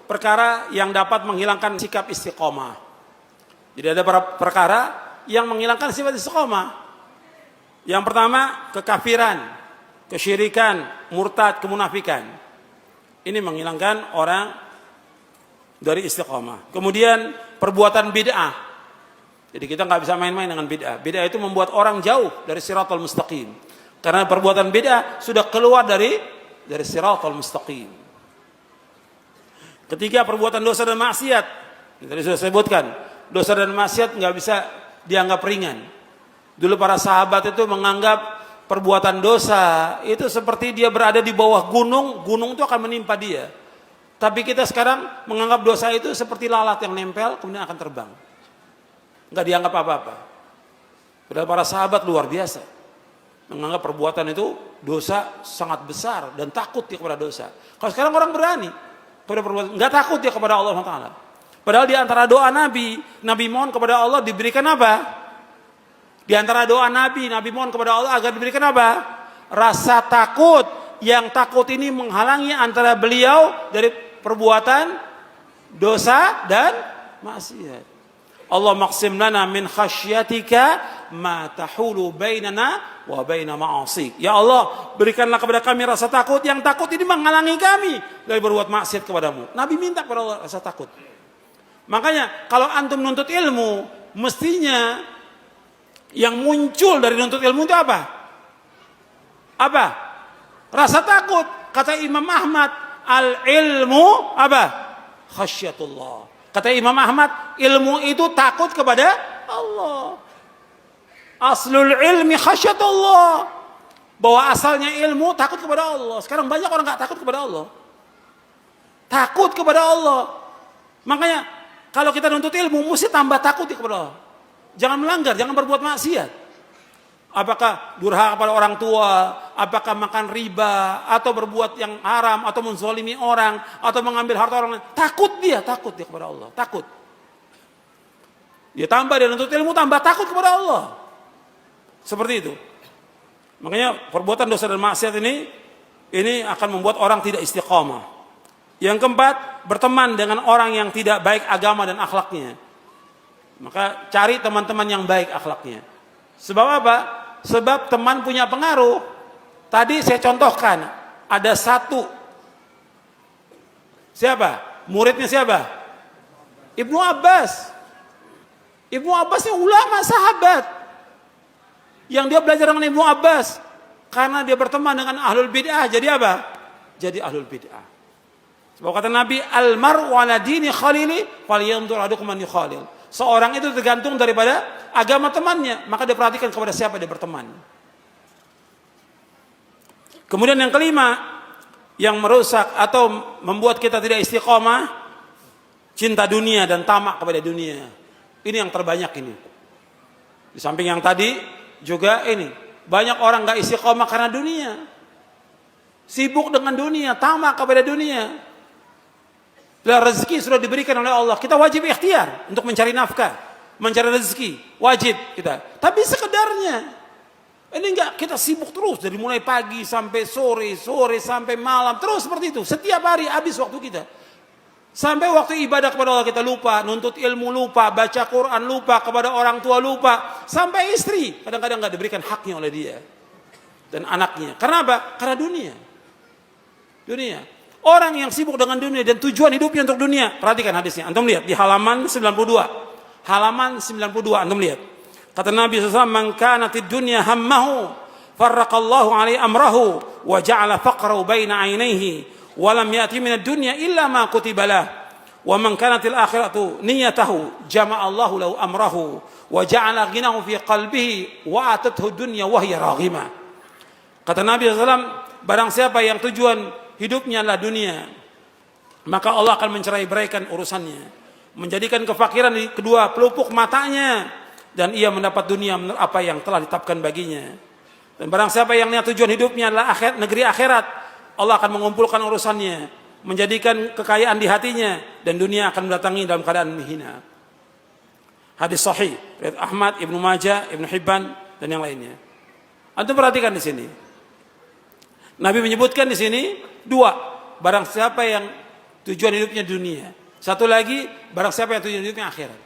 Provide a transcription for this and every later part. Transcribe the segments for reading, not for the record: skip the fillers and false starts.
perkara yang dapat menghilangkan sikap istiqomah. Jadi ada perkara yang menghilangkan sifat istiqomah. Yang pertama, kekafiran, kesyirikan, murtad, kemunafikan. Ini menghilangkan orang dari istiqomah. Kemudian perbuatan bid'ah. Jadi kita nggak bisa main-main dengan bid'ah. Bid'ah itu membuat orang jauh dari siratal mustaqim. Karena perbuatan bid'ah sudah keluar dari siratal mustaqim. Ketiga, perbuatan dosa dan maksiat. Tadi sudah saya sebutkan, dosa dan maksiat nggak bisa dianggap ringan. Dulu para sahabat itu menganggap perbuatan dosa itu seperti dia berada di bawah gunung, gunung itu akan menimpa dia. Tapi kita sekarang menganggap dosa itu seperti lalat yang nempel kemudian akan terbang. Nggak dianggap apa-apa. Padahal para sahabat luar biasa. Menganggap perbuatan itu dosa sangat besar dan takut dia kepada dosa. Kalau sekarang orang berani pada perbuatan, nggak takut dia kepada Allah SWT. Padahal di antara doa Nabi mohon kepada Allah diberikan apa? Di antara doa Nabi mohon kepada Allah agar diberikan apa? Rasa takut. Yang takut ini menghalangi antara beliau dari perbuatan dosa dan maksiat. Allah maqsim lana min khasyatika ma tahulu bainana wa baina ma'asik. Ya Allah, berikanlah kepada kami rasa takut. Yang takut ini menghalangi kami dari berbuat maksiat kepadamu. Nabi minta kepada Allah rasa takut. Makanya kalau antum menuntut ilmu, mestinya yang muncul dari nuntut ilmu itu apa? Apa? Rasa takut. Kata Imam Ahmad, al-ilmu apa? Khasyatullah. Kata Imam Ahmad, ilmu itu takut kepada Allah. Aslul ilmi khasyatullah. Bahwa asalnya ilmu takut kepada Allah. Sekarang banyak orang gak takut kepada Allah. Takut kepada Allah. Makanya kalau kita nuntut ilmu, mesti tambah takut kepada Allah. Jangan melanggar, jangan berbuat maksiat. Apakah durhaka kepada orang tua, apakah makan riba, atau berbuat yang haram, atau menzalimi orang, atau mengambil harta orang lain. Takut dia kepada Allah, takut. Dia tambah, dia nuntut ilmu, tambah takut kepada Allah. Seperti itu. Makanya perbuatan dosa dan maksiat ini akan membuat orang tidak istiqamah. Yang keempat, berteman dengan orang yang tidak baik agama dan akhlaknya. Maka cari teman-teman yang baik akhlaknya. Sebab apa? Sebab teman punya pengaruh. Tadi saya contohkan, ada satu. Siapa? Muridnya siapa? Ibnu Abbas. Ibnu Abbas ini ulama sahabat. Yang dia belajar dengan Ibnu Abbas. Karena dia berteman dengan ahlul bid'ah. Jadi apa? Jadi ahlul bid'ah. Sebab kata Nabi, Al-mar'u ala dini khalili falyanzur ahadukum man yukhalil. Seorang itu tergantung daripada agama temannya, maka dia perhatikan kepada siapa dia berteman. Kemudian yang kelima, yang merusak atau membuat kita tidak istiqomah, cinta dunia dan tamak kepada dunia. Ini yang terbanyak ini. Di samping yang tadi juga ini, banyak orang gak istiqomah karena dunia. Sibuk dengan dunia, tamak kepada dunia. Bila rezeki sudah diberikan oleh Allah, kita wajib ikhtiar untuk mencari nafkah, mencari rezeki, wajib kita. Tapi sekedarnya, ini enggak kita sibuk terus dari mulai pagi sampai sore sampai malam, terus seperti itu. Setiap hari habis waktu kita. Sampai waktu ibadah kepada Allah kita lupa, nuntut ilmu lupa, baca Quran lupa, kepada orang tua lupa, sampai istri kadang-kadang enggak diberikan haknya oleh dia dan anaknya. Karena apa? Karena dunia. Orang yang sibuk dengan dunia dan tujuan hidupnya untuk dunia. Perhatikan hadisnya. Antum lihat di halaman 92. Halaman 92 antum lihat. Kata Nabi SAW, "Man kanatid dunya hammahu, farraqallahu alaihi amrahu, wa ja'ala faqrahu baina 'ainaihi, wa lam ya'ti minad dunya illa ma kutiba lah. Wa man kanatil akhiratu niyatahu, jama'allahu lahu amrahu, wa ja'ala ghinahu fi qalbihi, wa atathu dunya wa hiya raghimah." Kata Nabi SAW, barang siapa yang tujuan hidupnya adalah dunia, maka Allah akan mencerai-beraikan urusannya, menjadikan kefakiran di kedua pelupuk matanya, dan ia mendapat dunia menurut apa yang telah ditetapkan baginya. Dan barang siapa yang niat tujuan hidupnya adalah negeri akhirat, Allah akan mengumpulkan urusannya, menjadikan kekayaan di hatinya, dan dunia akan mendatangi dalam keadaan menghina. Hadis sahih riwayat Ahmad, Ibnu Majah, Ibnu Hibban dan yang lainnya. Antum perhatikan di sini. Nabi menyebutkan di sini dua, barang siapa yang tujuan hidupnya dunia. Satu lagi, barang siapa yang tujuan hidupnya akhirat.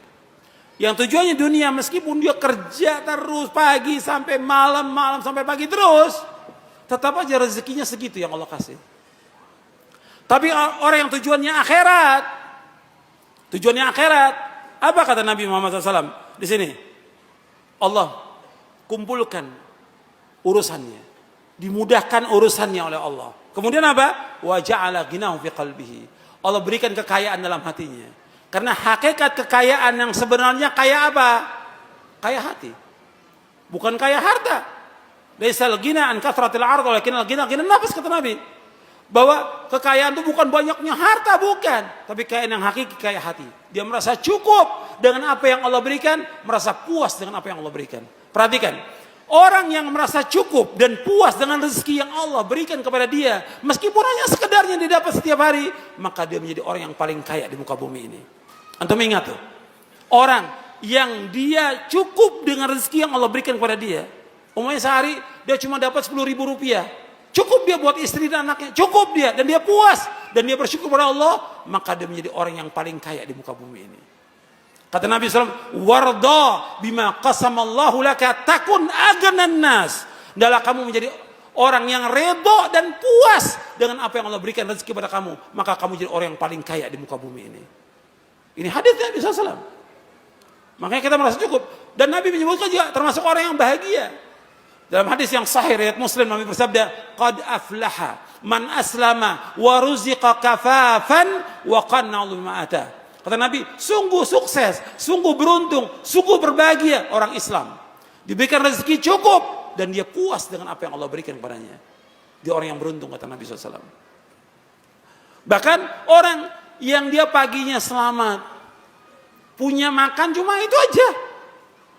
Yang tujuannya dunia, meskipun dia kerja terus pagi sampai malam, malam sampai pagi terus, tetap aja rezekinya segitu yang Allah kasih. Tapi orang yang tujuannya akhirat, apa kata Nabi Muhammad SAW di sini? Allah kumpulkan urusannya, dimudahkan urusannya oleh Allah. Kemudian apa? Wa ja'ala ghinahu fi qalbihi. Allah berikan kekayaan dalam hatinya. Karena hakikat kekayaan yang sebenarnya kaya apa? Kaya hati. Bukan kaya harta. Laisal ghina an kathratil ardh walakinal ghina ghina nafs, kata Nabi. Bahwa kekayaan itu bukan banyaknya harta, bukan. Tapi kekayaan yang hakiki kaya hati. Dia merasa cukup dengan apa yang Allah berikan, merasa puas dengan apa yang Allah berikan. Perhatikan. Orang yang merasa cukup dan puas dengan rezeki yang Allah berikan kepada dia, meskipun hanya sekedarnya dia dapat setiap hari, maka dia menjadi orang yang paling kaya di muka bumi ini. Antum ingat tuh, orang yang dia cukup dengan rezeki yang Allah berikan kepada dia, umumnya sehari dia cuma dapat 10.000 rupiah, cukup dia buat istri dan anaknya, cukup dia, dan dia puas, dan dia bersyukur kepada Allah, maka dia menjadi orang yang paling kaya di muka bumi ini. Kata Nabi SAW, warda bima qasamallahu laka takun agnan nas. Adalah kamu menjadi orang yang redha dan puas dengan apa yang Allah berikan rezeki kepada kamu, maka kamu jadi orang yang paling kaya di muka bumi ini. Ini hadis Nabi SAW. Makanya kita merasa cukup. Dan Nabi menyebutkan juga termasuk orang yang bahagia. Dalam hadis yang sahih riwayat Muslim, Nabi bersabda, qad aflaha man aslama wa ruziqa kafafan wa qanna bima ata. Kata Nabi, sungguh sukses, sungguh beruntung, sungguh berbahagia orang Islam. Diberikan rezeki cukup dan dia puas dengan apa yang Allah berikan kepadanya. Dia orang yang beruntung, kata Nabi SAW. Bahkan orang yang dia paginya selamat, punya makan cuma itu aja,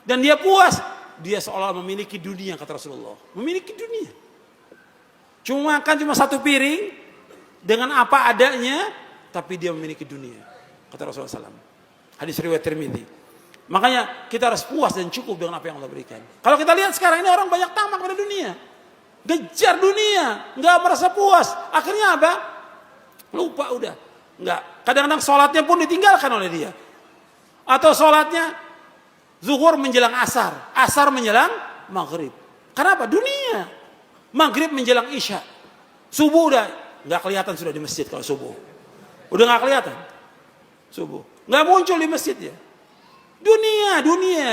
dan dia puas, dia seolah memiliki dunia, kata Rasulullah. Memiliki dunia. Cuma makan cuma satu piring dengan apa adanya, tapi dia memiliki dunia, kata Rasulullah SAW. Hadis riwayat Tirmidzi. Makanya kita harus puas dan cukup dengan apa yang Allah berikan. Kalau kita lihat sekarang ini orang banyak tamak pada dunia, ngejar dunia, nggak merasa puas. Akhirnya apa? Lupa udah. Nggak. Kadang-kadang sholatnya pun ditinggalkan oleh dia. Atau sholatnya zuhur menjelang asar, asar menjelang maghrib. Kenapa? Dunia. Maghrib menjelang isya, subuh udah nggak kelihatan sudah di masjid. Kalau subuh udah nggak kelihatan. Subuh nggak muncul di masjid ya. Dunia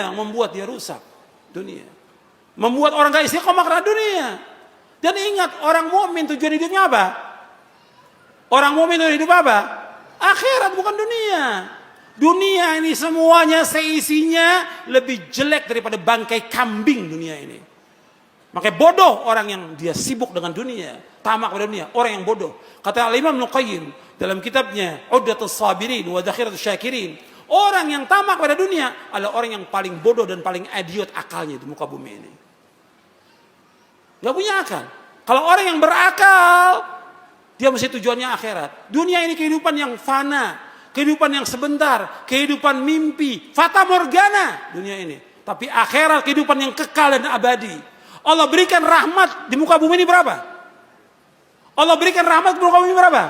yang membuat dia rusak. Dunia membuat orang gak istiqomah karena dunia. Dan ingat, orang mukmin tujuan hidupnya apa? Orang mukmin tujuan hidup apa? Akhirat, bukan dunia. Dunia ini semuanya seisinya lebih jelek daripada bangkai kambing dunia ini. Makanya bodoh orang yang dia sibuk dengan dunia, tamak pada dunia, orang yang bodoh. Kata Al-Imam Ibnu Qayyim dalam kitabnya Uddatus Sabirin wa Dhakhiratus Syakirin, orang yang tamak pada dunia adalah orang yang paling bodoh dan paling idiot akalnya di muka bumi ini. Gak punya akal. Kalau orang yang berakal, dia mesti tujuannya akhirat. Dunia ini kehidupan yang fana, kehidupan yang sebentar, kehidupan mimpi, fata morgana dunia ini. Tapi akhirat kehidupan yang kekal dan abadi. Allah berikan rahmat di muka bumi ini berapa? Allah berikan rahmat di muka bumi berapa?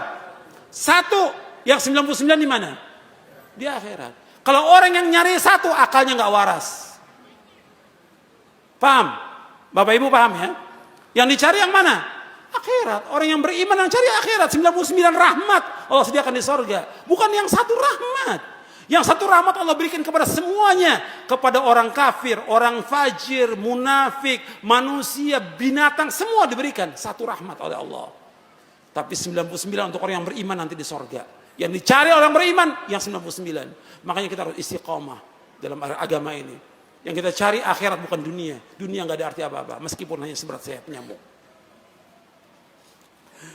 Satu. Yang 99 di mana? Di akhirat. Kalau orang yang nyari satu, akalnya nggak waras. Paham? Bapak Ibu paham ya? Yang dicari yang mana? Akhirat. Orang yang beriman yang cari akhirat. 99 rahmat Allah sediakan di sorga. Bukan yang satu rahmat. Yang satu rahmat Allah berikan kepada semuanya. Kepada orang kafir, orang fajir, munafik, manusia, binatang, semua diberikan satu rahmat oleh Allah. Tapi 99 untuk orang yang beriman nanti di sorga. Yang dicari orang beriman yang 99. Makanya kita harus istiqomah dalam agama ini. Yang kita cari akhirat bukan dunia. Dunia nggak ada arti apa-apa, meskipun hanya seberat sayap nyamuk.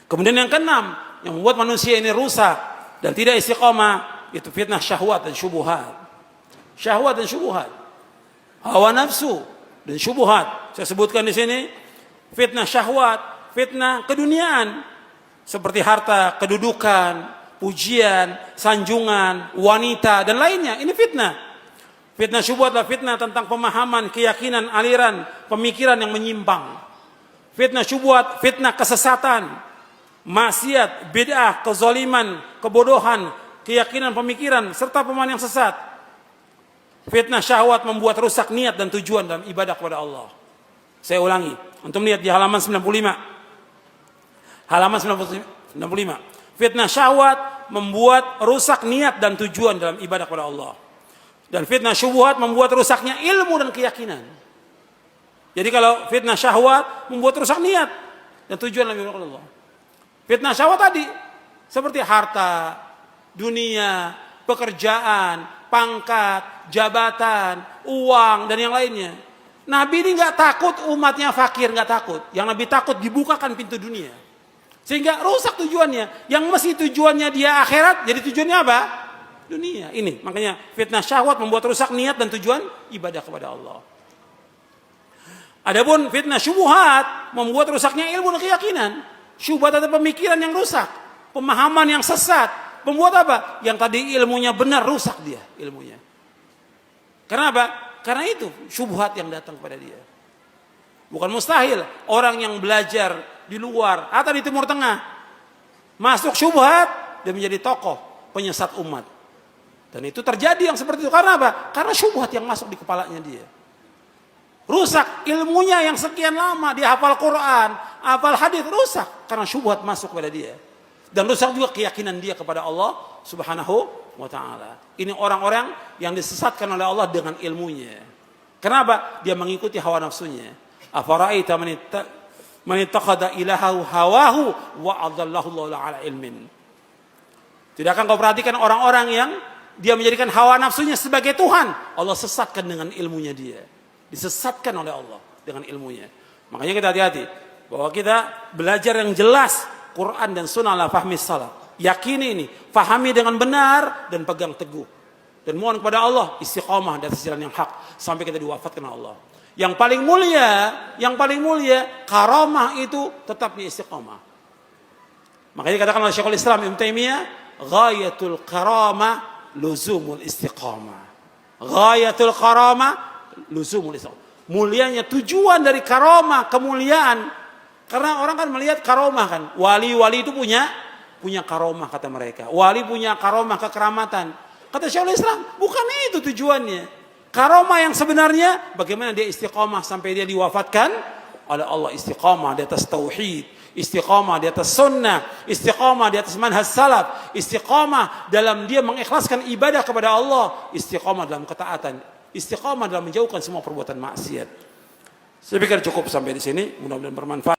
Kemudian yang keenam, yang membuat manusia ini rusak dan tidak istiqomah, itu fitnah syahwat dan syubuhat. Syahwat dan syubuhat, hawa nafsu dan syubuhat. Saya sebutkan di sini, fitnah syahwat, fitnah keduniaan, seperti harta, kedudukan, pujian, sanjungan, wanita dan lainnya. Ini fitnah. Fitnah syubhat adalah fitnah tentang pemahaman, keyakinan, aliran, pemikiran yang menyimpang. Fitnah syubhat, fitnah kesesatan. maksiat, bid'ah, kezaliman, kebodohan, keyakinan, pemikiran, serta pemahaman yang sesat. Fitnah syahwat membuat rusak niat dan tujuan dalam ibadah kepada Allah. Saya ulangi, untuk lihat di halaman 95. Halaman 95. Fitnah syahwat membuat rusak niat dan tujuan dalam ibadah kepada Allah. Dan fitnah syubhat membuat rusaknya ilmu dan keyakinan. Jadi kalau fitnah syahwat membuat rusak niat dan tujuan dalam ibadah kepada Allah. Fitnah syahwat tadi seperti harta, dunia, pekerjaan, pangkat, jabatan, uang, dan yang lainnya. Nabi ini nggak takut umatnya fakir, nggak takut. Yang Nabi takut dibukakan pintu dunia. Sehingga rusak tujuannya. Yang mesti tujuannya dia akhirat, jadi tujuannya apa? Dunia. Ini makanya fitnah syahwat membuat rusak niat dan tujuan ibadah kepada Allah. Adapun fitnah syubhat membuat rusaknya ilmu dan keyakinan. Syubhat adalah pemikiran yang rusak, pemahaman yang sesat. Membuat apa? Yang tadi ilmunya benar, rusak dia ilmunya. Karena apa? Karena itu syubhat yang datang kepada dia. Bukan mustahil orang yang belajar di luar atau di Timur Tengah masuk syubhat, dia menjadi tokoh penyesat umat. Dan itu terjadi yang seperti itu. Karena apa? Karena syubhat yang masuk di kepalanya dia. Rusak ilmunya yang sekian lama, dia hafal Quran, hafal hadis, rusak karena syubhat masuk kepada dia. Dan rusak juga keyakinan dia kepada Allah Subhanahu wa ta'ala. Ini orang-orang yang disesatkan oleh Allah dengan ilmunya. Kenapa? Dia mengikuti hawa nafsunya. Afara'aita man ittakhadha ilahahu hawahu wa adallahu Allahu ala ilmin. Tidakkah kau perhatikan orang-orang yang dia menjadikan hawa nafsunya sebagai Tuhan? Allah sesatkan dengan ilmunya dia. Disesatkan oleh Allah dengan ilmunya. Makanya kita hati-hati bahwa kita belajar yang jelas Quran dan Sunnah ala fahmi salaf. Yakini ini, fahami dengan benar dan pegang teguh. Dan mohon kepada Allah istiqamah di atas jalan yang hak sampai kita diwafatkan oleh Allah. Yang paling mulia karamah itu tetap di istiqamah. Makanya katakan oleh Syekhul Islam Ibnu Taimiyah, ghayatul karamah luzumul istiqamah. Ghayatul karamah luzumul istiqamah. Mulianya tujuan dari karamah, kemuliaan. Karena orang kan melihat karamah kan. Wali-wali itu punya karamah kata mereka. Wali punya karamah kekeramatan. Kata Syekhul Islam, bukan itu tujuannya. Karamah yang sebenarnya bagaimana dia istiqamah sampai dia diwafatkan oleh Allah, istiqamah di atas tauhid, istiqamah di atas sunnah, istiqamah di atas manhaj salaf, istiqamah dalam dia mengikhlaskan ibadah kepada Allah, istiqamah dalam ketaatan, istiqamah dalam menjauhkan semua perbuatan maksiat. Saya pikir cukup sampai di sini, mudah-mudahan bermanfaat.